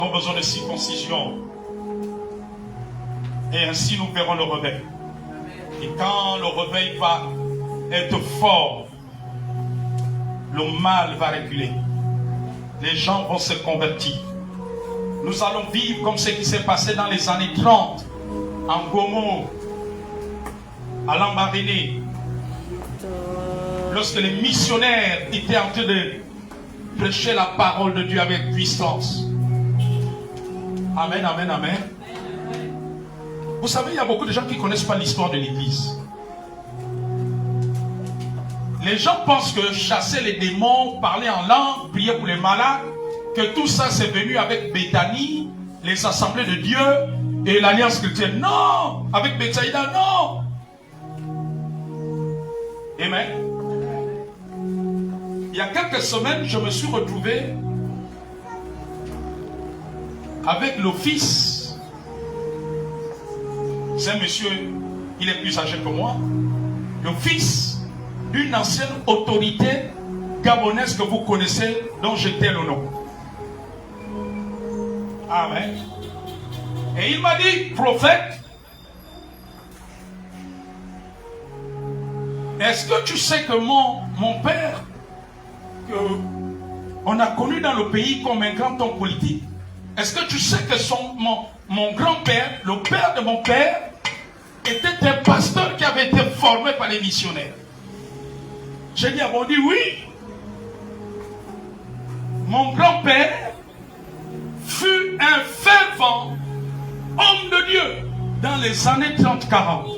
avons besoin de circoncision. Et ainsi nous verrons le réveil. Et quand le réveil va être fort, le mal va reculer. Les gens vont se convertir. Nous allons vivre comme ce qui s'est passé dans les années 30, en Gomo, à Lambaréné, lorsque les missionnaires étaient en train de prêcher la parole de Dieu avec puissance. Amen, amen, amen. Vous savez, il y a beaucoup de gens qui ne connaissent pas l'histoire de l'Église. Les gens pensent que chasser les démons, parler en langue, prier pour les malades, que tout ça c'est venu avec Béthanie, les assemblées de Dieu et l'Alliance chrétienne. Non! Avec Bethsaïda, non! Amen. Il y a quelques semaines, je me suis retrouvé avec le fils. C'est un monsieur, il est plus âgé que moi. Le fils d'une ancienne autorité gabonaise que vous connaissez, dont j'étais le nom. Amen. Et il m'a dit, prophète, est-ce que tu sais que mon père, on a connu dans le pays comme un grand homme politique, est-ce que tu sais que mon grand-père, le père de mon père, était un pasteur qui avait été formé par les missionnaires? J'ai dit à mon dit oui. Mon grand-père fut un fervent homme de Dieu dans les années 30-40.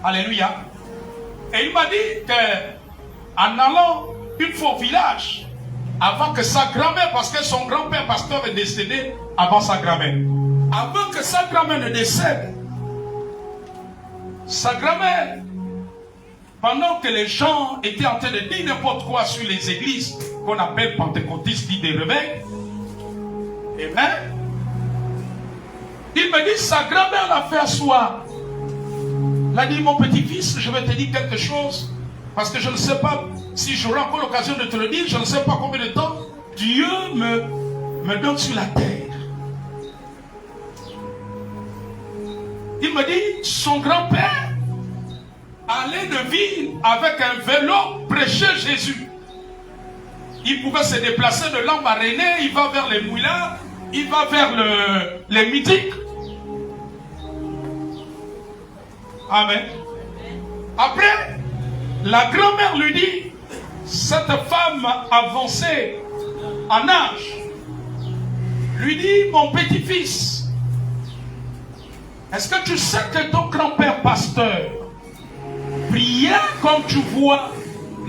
Alléluia. Et il m'a dit qu'en allant une fois au village, avant que sa grand-mère, parce que son grand-père pasteur est décédé avant sa grand-mère, avant que sa grand-mère ne décède, sa grand-mère, pendant que les gens étaient en train de dire n'importe quoi sur les églises qu'on appelle pentecôtistes, dit des réveils, amen, il me dit, sa grand-mère l'a fait asseoir. Il a dit, mon petit-fils, je vais te dire quelque chose, parce que je ne sais pas si j'aurai encore l'occasion de te le dire, je ne sais pas combien de temps Dieu me donne sur la terre. Il me dit, son grand-père allait de ville avec un vélo prêcher Jésus. Il pouvait se déplacer de Lambaréné, il va vers les Mouillards, il va vers les Mythiques. Amen. Après, la grand-mère lui dit, cette femme avancée en âge, lui dit, mon petit-fils, est-ce que tu sais que ton grand-père pasteur priait comme tu vois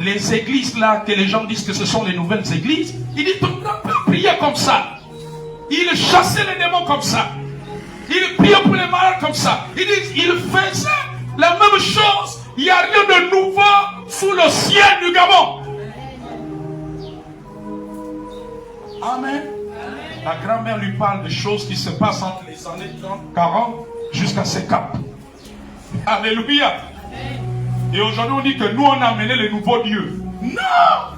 les églises là, que les gens disent que ce sont les nouvelles églises? Il dit, ton grand-père priait comme ça. Il chassait les démons comme ça. Il priait pour les malades comme ça. Il dit, il faisait la même chose. Il n'y a rien de nouveau sous le ciel du Gabon. Amen. La grand-mère lui parle des choses qui se passent entre les années 30, 40 jusqu'à ces caps. Alléluia. Et aujourd'hui on dit que nous on a amené les nouveaux dieux. Non.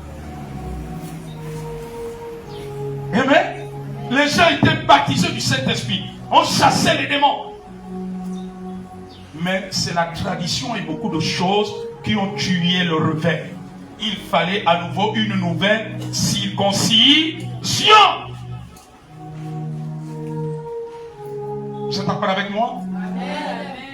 Amen. Les gens étaient baptisés du Saint-Esprit. On chassait les démons. Mais c'est la tradition et beaucoup de choses qui ont tué le réveil. Il fallait à nouveau une nouvelle circoncision. Vous êtes encore avec moi? Amen.